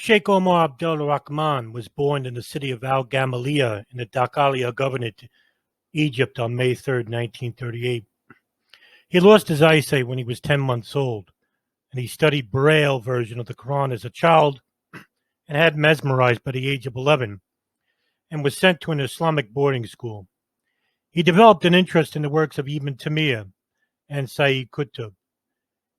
Sheikh Omar Abdel-Rahman was born in the city of Al-Gamaliya in the Dakhliya Governorate, Egypt on May 3, 1938. He lost his eyesight when he was 10 months old, and he studied Braille version of the Quran as a child and had mesmerized by the age of 11 and was sent to an Islamic boarding school. He developed an interest in the works of Ibn Taymiyyah and Sayyid Qutb.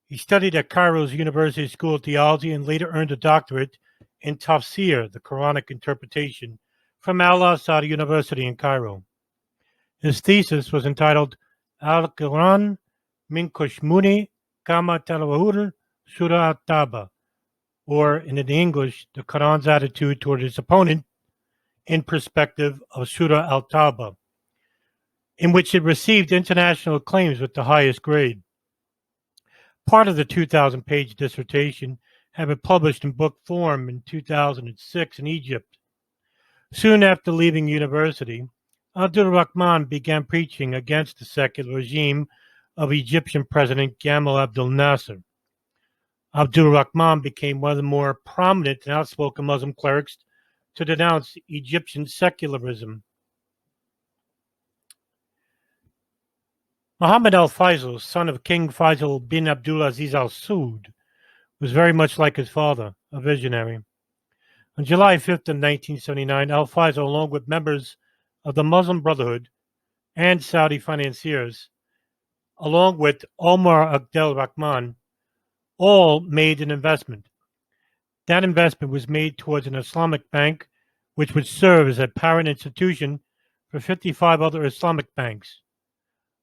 He studied at Cairo's University School of Theology and later earned a doctorate in Tafsir, the Quranic interpretation, from Al-Azhar University in Cairo. His thesis was entitled Al-Quran min Kushmuni Kama Talawahul Surah Al-Taba, or in English, the Quran's attitude toward its opponent in perspective of Surah Al-Taba, in which it received international acclaims with the highest grade. Part of the 2,000-page dissertation had been published in book form in 2006 in Egypt. Soon after leaving university, Abdul-Rahman began preaching against the secular regime of Egyptian President Gamal Abdel Nasser. Abdul-Rahman became one of the more prominent and outspoken Muslim clerics to denounce Egyptian secularism. Muhammad al-Faisal, son of King Faisal bin Abdulaziz al-Saud, was very much like his father, a visionary. On July 5th of 1979, al-Faisal, along with members of the Muslim Brotherhood and Saudi financiers, along with Omar Abdel-Rahman, all made an investment. That investment was made towards an Islamic bank, which would serve as a parent institution for 55 other Islamic banks.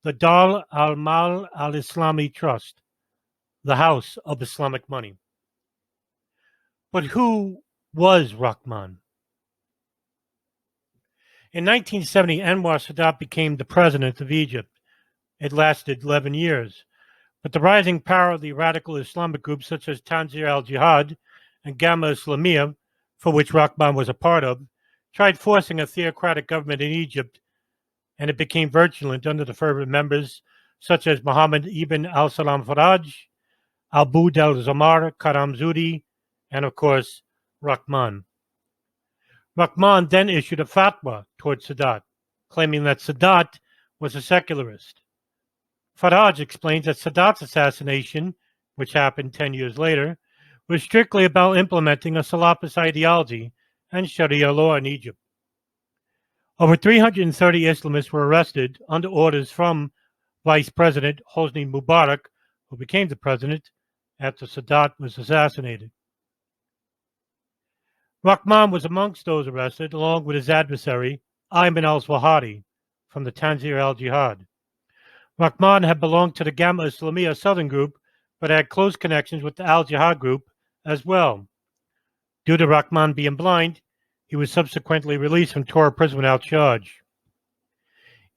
The Dar al-Mal al-Islami Trust, the House of Islamic Money. But who was Rahman? In 1970, Anwar Sadat became the president of Egypt. It lasted 11 years. But the rising power of the radical Islamic groups such as Tanzir al-Jihad and al-Islamiyya, for which Rahman was a part of, tried forcing a theocratic government in Egypt, and it became virulent under the fervent members such as Muhammad ibn al-Salam Faraj, Aboud al-Zamar, Karam Zudi, and of course, Rahman. Rahman then issued a fatwa towards Sadat, claiming that Sadat was a secularist. Faraj explains that Sadat's assassination, which happened 10 years later, was strictly about implementing a Salafist ideology and Sharia law in Egypt. Over 330 Islamists were arrested under orders from Vice President Hosni Mubarak, who became the president after Sadat was assassinated. Rahman was amongst those arrested, along with his adversary, Ayman al-Zawahiri, from the Tanzir al-Jihad. Rahman had belonged to the Al-Islamiyya Southern Group, but had close connections with the al-Jihad group as well. Due to Rahman being blind, he was subsequently released from Torah prison without charge.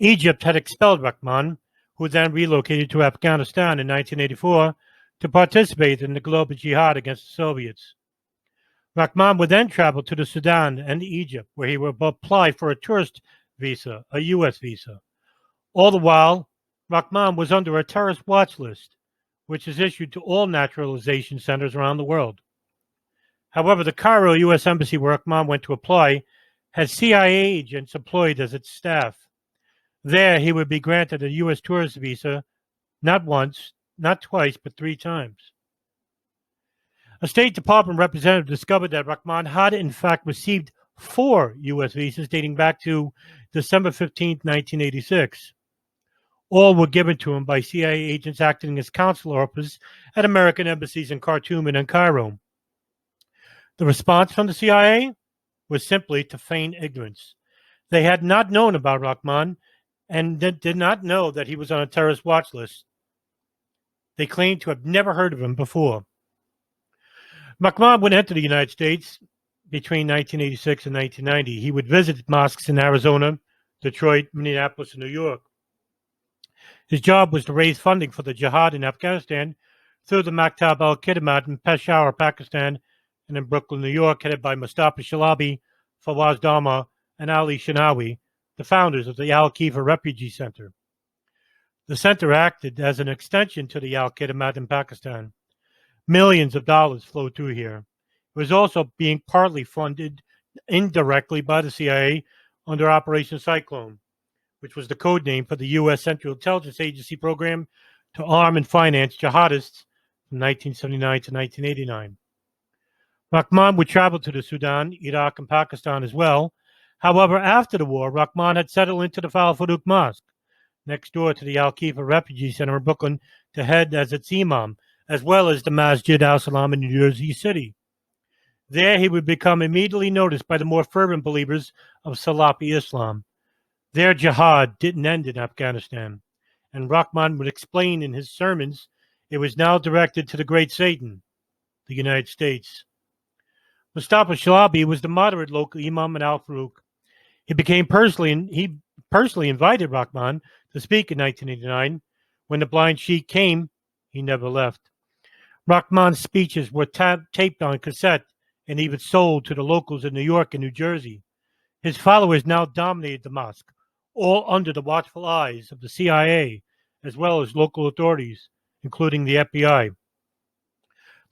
Egypt had expelled Rahman, who then relocated to Afghanistan in 1984 to participate in the global jihad against the Soviets. Rahman would then travel to the Sudan and Egypt, where he would apply for a tourist visa, a U.S. visa. All the while, Rahman was under a terrorist watch list, which is issued to all naturalization centers around the world. However, the Cairo U.S. Embassy where Rahman went to apply had CIA agents employed as its staff. There, he would be granted a U.S. tourist visa not once, not twice, but 3 times. A State Department representative discovered that Rahman had, in fact, received 4 U.S. visas dating back to December 15, 1986. All were given to him by CIA agents acting as consular officers at American embassies in Khartoum and in Cairo. The response from the CIA was simply to feign ignorance. They had not known about Rahman and did not know that he was on a terrorist watch list. They claimed to have never heard of him before. Rahman would enter the United States between 1986 and 1990. He would visit mosques in Arizona, Detroit, Minneapolis, and New York. His job was to raise funding for the jihad in Afghanistan through the Maktab al-Khidmat in Peshawar, Pakistan, and in Brooklyn, New York, headed by Mustafa Shalabi, Fawaz Dama, and Ali Shinawi, the founders of the Al-Kifa Refugee Center. The center acted as an extension to the Al-Khidmat in Pakistan. Millions of dollars flowed through here. was also being partly funded indirectly by the CIA under Operation Cyclone, which was the code name for the U.S. Central Intelligence Agency program to arm and finance jihadists from 1979 to 1989. Rahman would travel to the Sudan, Iraq, and Pakistan as well. However, after the war, Rahman had settled into the Farouq Mosque, next door to the Al-Khifa Refugee Center in Brooklyn, to head as its imam, as well as the Masjid al-Salam in New Jersey City. There he would become immediately noticed by the more fervent believers of Salafi Islam. Their jihad didn't end in Afghanistan, and Rahman would explain in his sermons it was now directed to the great Satan, the United States. Mustafa Shalabi was the moderate local imam in Al-Farouq. He personally invited Rahman to speak in 1989. When the blind sheikh came, he never left. Rahman's speeches were taped on cassette and even sold to the locals in New York and New Jersey. His followers now dominated the mosque, all under the watchful eyes of the CIA, as well as local authorities, including the FBI.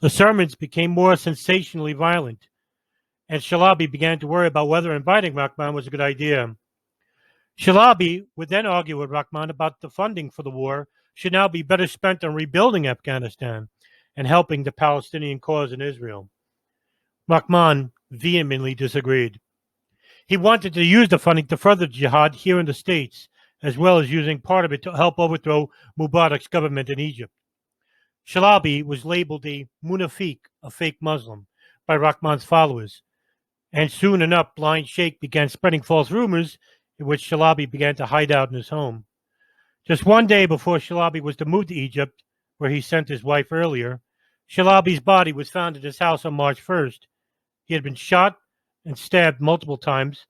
The sermons became more sensationally violent, and Shalabi began to worry about whether inviting Rahman was a good idea. Shalabi would then argue with Rahman about the funding for the war should now be better spent on rebuilding Afghanistan and helping the Palestinian cause in Israel. Rahman vehemently disagreed. He wanted to use the funding to further jihad here in the States, as well as using part of it to help overthrow Mubarak's government in Egypt. Shalabi was labeled a munafiq, a fake Muslim, by Rahman's followers, and soon enough, blind Sheikh began spreading false rumors in which Shalabi began to hide out in his home. Just one day before Shalabi was to move to Egypt, where he sent his wife earlier, Shalabi's body was found at his house on March 1st. He had been shot and stabbed multiple times,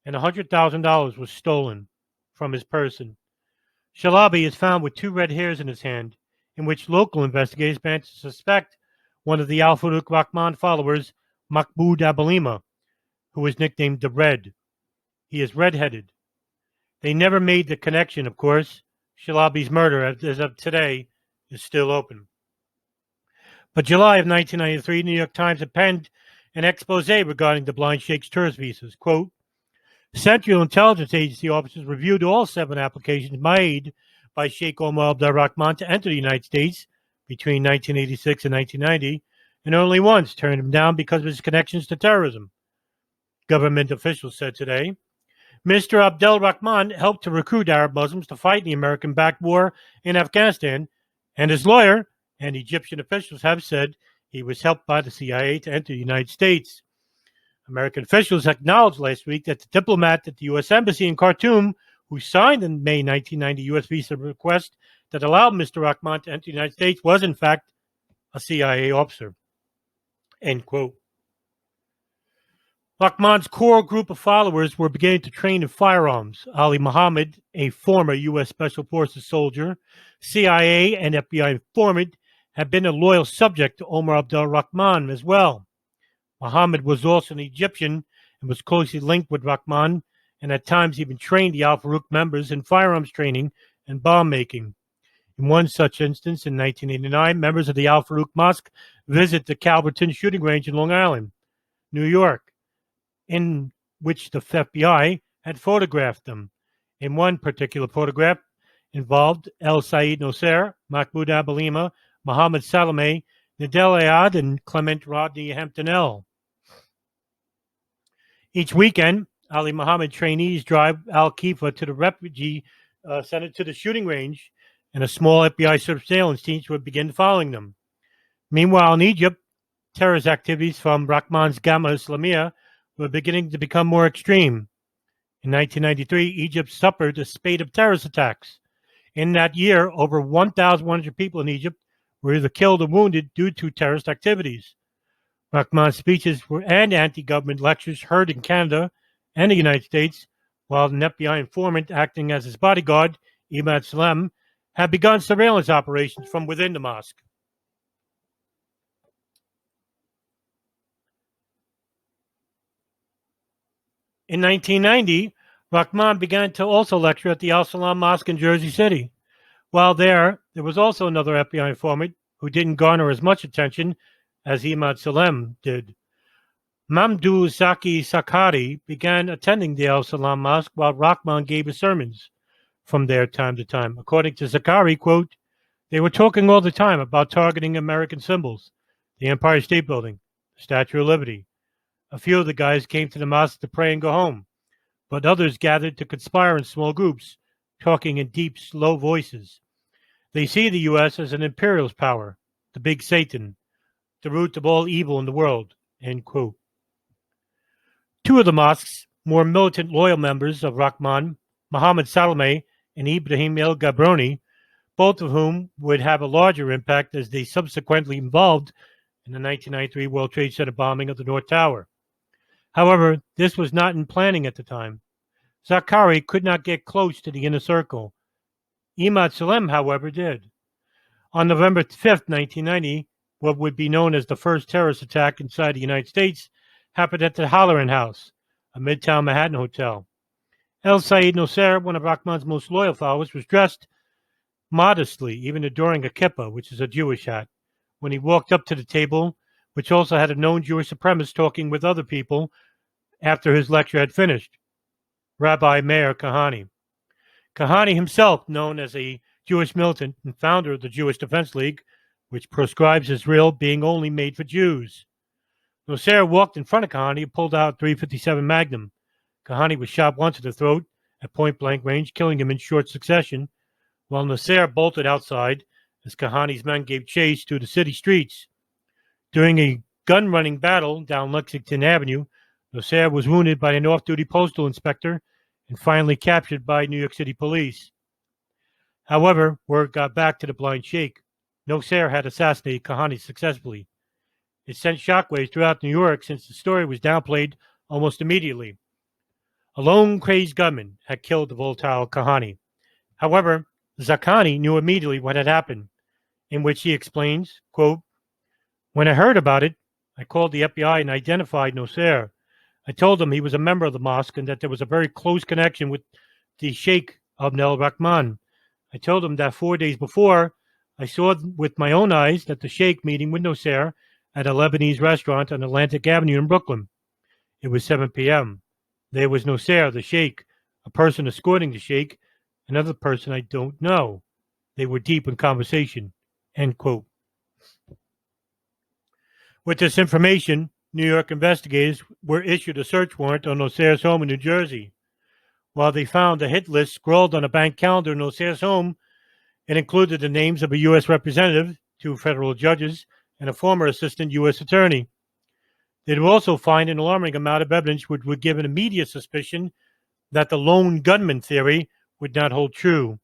and $100,000 was stolen from his person. Shalabi is found with 2 red hairs in his hand, in which local investigators began to suspect one of the Al-Farouq Rahman followers, Mahmoud Abalima, who was nicknamed the Red. He is red-headed. They never made the connection, of course. Shalabi's murder, as of today, is still open. But July of 1993, the New York Times had penned an expose regarding the blind Sheikh's tourist visas. Quote, Central Intelligence Agency officers reviewed all 7 applications made by Sheikh Omar Abdel-Rahman to enter the United States between 1986 and 1990, and only once turned him down because of his connections to terrorism. Government officials said today. Mr. Abdel-Rahman helped to recruit Arab Muslims to fight the American-backed war in Afghanistan, and his lawyer and Egyptian officials have said he was helped by the CIA to enter the United States. American officials acknowledged last week that the diplomat at the U.S. Embassy in Khartoum, who signed the May 1990 U.S. visa request that allowed Mr. Rahman to enter the United States, was in fact a CIA officer. End quote. Rahman's core group of followers were beginning to train in firearms. Ali Muhammad, a former U.S. Special Forces soldier, CIA and FBI informant, had been a loyal subject to Omar Abdel-Rahman as well. Muhammad was also an Egyptian and was closely linked with Rahman, and at times even trained the Al-Farouq members in firearms training and bomb making. In one such instance, in 1989, members of the Al-Farouq Mosque visited the Calverton shooting range in Long Island, New York, in which the FBI had photographed them. In one particular photograph involved El Said Nosser, Mahmoud Abalima, Mohammed Salameh, Nadel Ayad, and Clement Rodney Hamptonell. Each weekend, Ali Muhammad trainees drive Al-Khifa to the refugee center to the shooting range, and a small FBI surveillance team would begin following them. Meanwhile, in Egypt, terrorist activities from Rahman's al-Islamiyya were beginning to become more extreme. In 1993, Egypt suffered a spate of terrorist attacks. In that year, over 1,100 people in Egypt were either killed or wounded due to terrorist activities. Rahman's speeches and anti-government lectures heard in Canada and the United States, while an FBI informant acting as his bodyguard, Imam Salem, had begun surveillance operations from within the mosque. In 1990, Rahman began to also lecture at the Al-Salam Mosque in Jersey City. While there was also another FBI informant who didn't garner as much attention as Imam Salem did. Mamdouh Zaki Sakkari began attending the Al Salam Mosque while Rahman gave his sermons from there time to time. According to Sakkari, quote, they were talking all the time about targeting American symbols, the Empire State Building, the Statue of Liberty. A few of the guys came to the mosque to pray and go home, but others gathered to conspire in small groups, talking in deep, slow voices. They see the U.S. as an imperialist power, the big Satan, the root of all evil in the world, end quote. Two of the mosque's more militant loyal members of Rahman, Mohammed Salameh and Ibrahim El Gabroni, both of whom would have a larger impact as they subsequently involved in the 1993 World Trade Center bombing of the North Tower. However, this was not in planning at the time. Sakkari could not get close to the inner circle. Imad Salem, however, did. On November 5th, 1990, what would be known as the first terrorist attack inside the United States happened at the Halloran House, a Midtown Manhattan hotel. El Said Nosser, one of Rahman's most loyal followers, was dressed modestly, even adoring a kippah, which is a Jewish hat, when he walked up to the table, which also had a known Jewish supremacist talking with other people after his lecture had finished, Rabbi Meir Kahane. Kahane himself, known as a Jewish militant and founder of the Jewish Defense League, which proscribes Israel being only made for Jews. Nosser walked in front of Kahane and pulled out a .357 Magnum. Kahane was shot once in the throat at point-blank range, killing him in short succession, while Nosser bolted outside as Kahane's men gave chase through the city streets. During a gun-running battle down Lexington Avenue, Nosser was wounded by an off-duty postal inspector and finally captured by New York City police. However, word got back to the blind Sheikh. Nosser had assassinated Kahane successfully. It sent shockwaves throughout New York since the story was downplayed almost immediately. A lone crazed gunman had killed the volatile Kahane. However, Zakkani knew immediately what had happened, in which he explains, quote, when I heard about it, I called the FBI and identified Nosser. I told him he was a member of the mosque and that there was a very close connection with the Sheikh Abdel Rahman. I told him that 4 days before, I saw with my own eyes that the Sheikh meeting with Nosser at a Lebanese restaurant on Atlantic Avenue in Brooklyn. It was 7 p.m. There was Nosser, the Sheikh, a person escorting the Sheikh, another person I don't know. They were deep in conversation, end quote. With this information, New York investigators were issued a search warrant on Nosser's home in New Jersey. While they found a hit list scrawled on a bank calendar in Nosser's home, it included the names of a U.S. representative, 2 federal judges, and a former assistant U.S. attorney. They would also find an alarming amount of evidence which would give an immediate suspicion that the lone gunman theory would not hold true.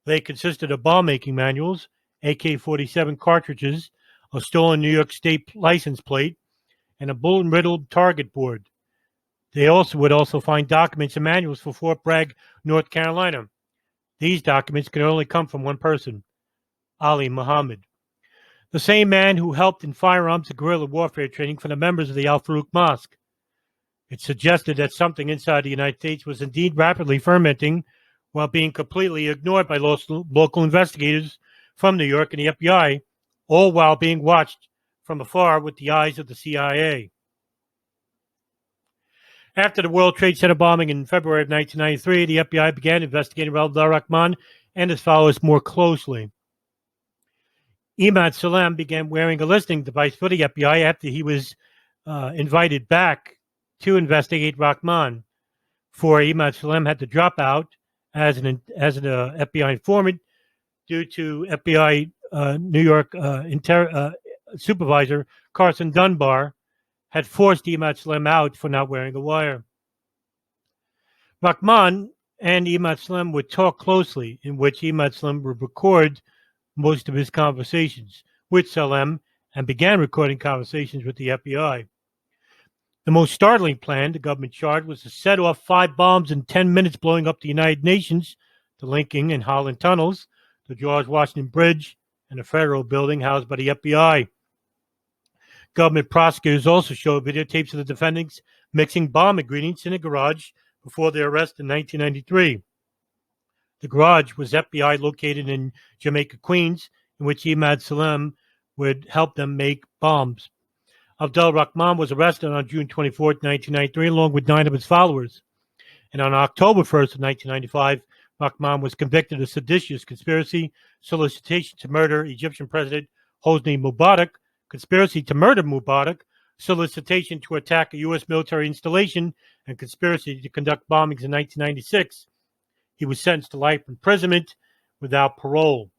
They consisted of bomb-making manuals, AK-47 cartridges, a stolen New York State license plate, and a bullet-riddled target board. They would also find documents and manuals for Fort Bragg, North Carolina. These documents could only come from one person, Ali Muhammad, the same man who helped in firearms and guerrilla warfare training for the members of the Al-Farouq Mosque. It suggested that something inside the United States was indeed rapidly fermenting while being completely ignored by local investigators from New York and the FBI, all while being watched from afar with the eyes of the CIA. After the World Trade Center bombing in February of 1993, the FBI began investigating Abdel-Rahman and his followers more closely. Imad Salem began wearing a listening device for the FBI after he was invited back to investigate Rahman. For Imad Salem had to drop out as an FBI informant due to FBI New York supervisor Carson Dunbar had forced Imad Salem out for not wearing a wire. Rahman and Imad Salem would talk closely, in which Imad Salem would record most of his conversations with Salem and began recording conversations with the FBI. The most startling plan the government charged was to set off 5 bombs in 10 minutes, blowing up the United Nations, the Lincoln and Holland tunnels, the George Washington Bridge, and the Federal Building housed by the FBI. Government prosecutors also showed videotapes of the defendants mixing bomb ingredients in a garage before their arrest in 1993. The garage was FBI located in Jamaica, Queens, in which Imad Salem would help them make bombs. Abdel-Rahman was arrested on June 24, 1993, along with 9 of his followers. And on October 1st of 1995, Rahman was convicted of seditious conspiracy, solicitation to murder Egyptian President Hosni Mubarak, conspiracy to murder Mubarak, solicitation to attack a U.S. military installation, and conspiracy to conduct bombings in 1996. He was sentenced to life imprisonment without parole.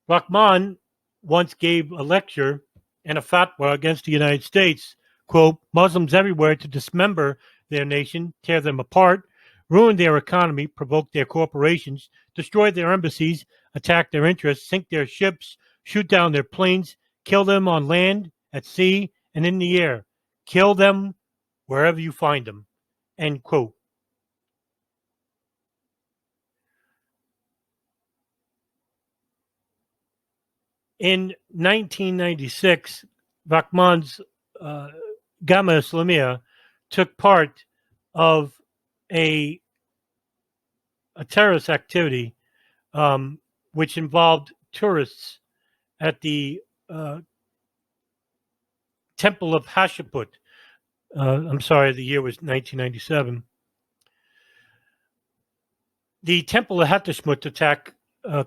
Rahman once gave a lecture and a fatwa against the United States, quote, Muslims everywhere to dismember their nation, tear them apart, ruin their economy, provoke their corporations, destroy their embassies, attack their interests, sink their ships, shoot down their planes, kill them on land, at sea, and in the air. Kill them wherever you find them, end quote. In 1996, Rahman's Al-Jama'a Islamiyya took part of a terrorist activity which involved tourists at the Temple of Hatshepsut. I'm sorry, the year was 1997. The Temple of Hatshepsut attack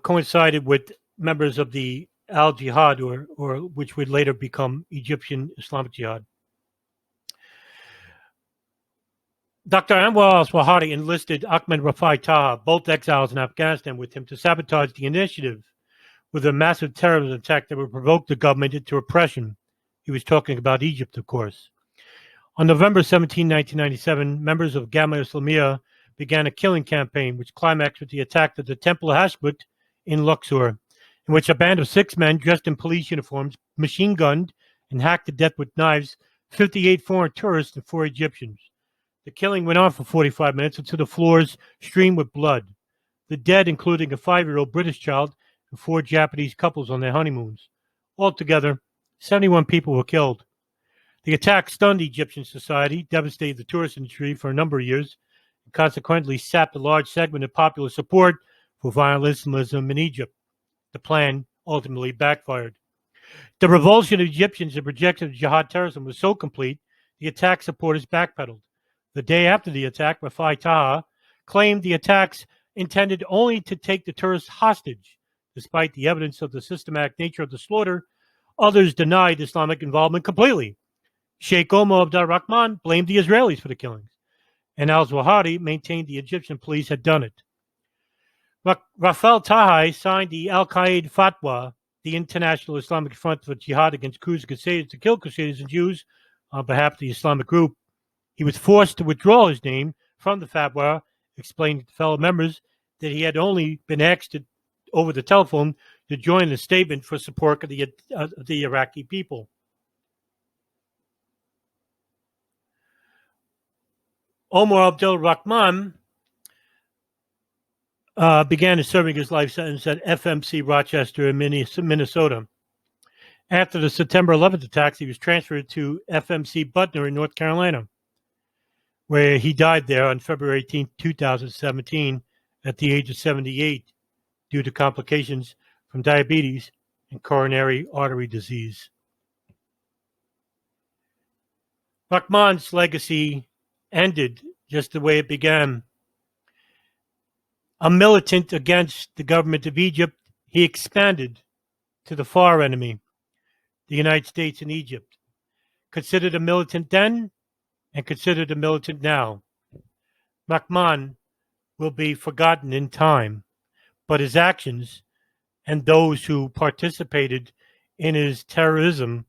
coincided with members of the Al-Jihad, or which would later become Egyptian Islamic Jihad. Dr. Anwar al-Sawahiri enlisted Ahmed Rafai Taha, both exiles in Afghanistan, with him to sabotage the initiative with a massive terrorism attack that would provoke the government into repression. He was talking about Egypt, of course. On November 17, 1997, members of Al-Jama'a Islamiyya began a killing campaign, which climaxed with the attack at the Temple of Hatshepsut in Luxor, in which a band of 6 men dressed in police uniforms machine-gunned and hacked to death with knives 58 foreign tourists and 4 Egyptians. The killing went on for 45 minutes until the floors streamed with blood. The dead, including a 5-year-old British child and 4 Japanese couples on their honeymoons. Altogether, 71 people were killed. The attack stunned Egyptian society, devastated the tourist industry for a number of years, and consequently sapped a large segment of popular support for violent Islamism in Egypt. The plan ultimately backfired. The revulsion of Egyptians and rejection of jihad terrorism was so complete, the attack supporters backpedaled. The day after the attack, Rafai Taha claimed the attacks intended only to take the tourists hostage. Despite the evidence of the systematic nature of the slaughter, others denied Islamic involvement completely. Sheikh Omar Abdel-Rahman blamed the Israelis for the killings, and al-Zawahiri maintained the Egyptian police had done it. Rafai Taha signed the Al-Qaeda fatwa, the International Islamic Front for Jihad Against Coups and Crusaders, to kill Crusaders and Jews on behalf of the Islamic group. He was forced to withdraw his name from the fatwa, explaining to fellow members that he had only been asked over the telephone to join the statement for support of the Iraqi people. Omar Abdel-Rahman began serving his life sentence at FMC Rochester in Minnesota. After the September 11th attacks, he was transferred to FMC Butner in North Carolina, where he died there on February 18, 2017, at the age of 78, due to complications from diabetes and coronary artery disease. Rahman's legacy ended just the way it began. A militant against the government of Egypt, he expanded to the far enemy, the United States and Egypt. Considered a militant then and considered a militant now. Rahman will be forgotten in time, but his actions and those who participated in his terrorism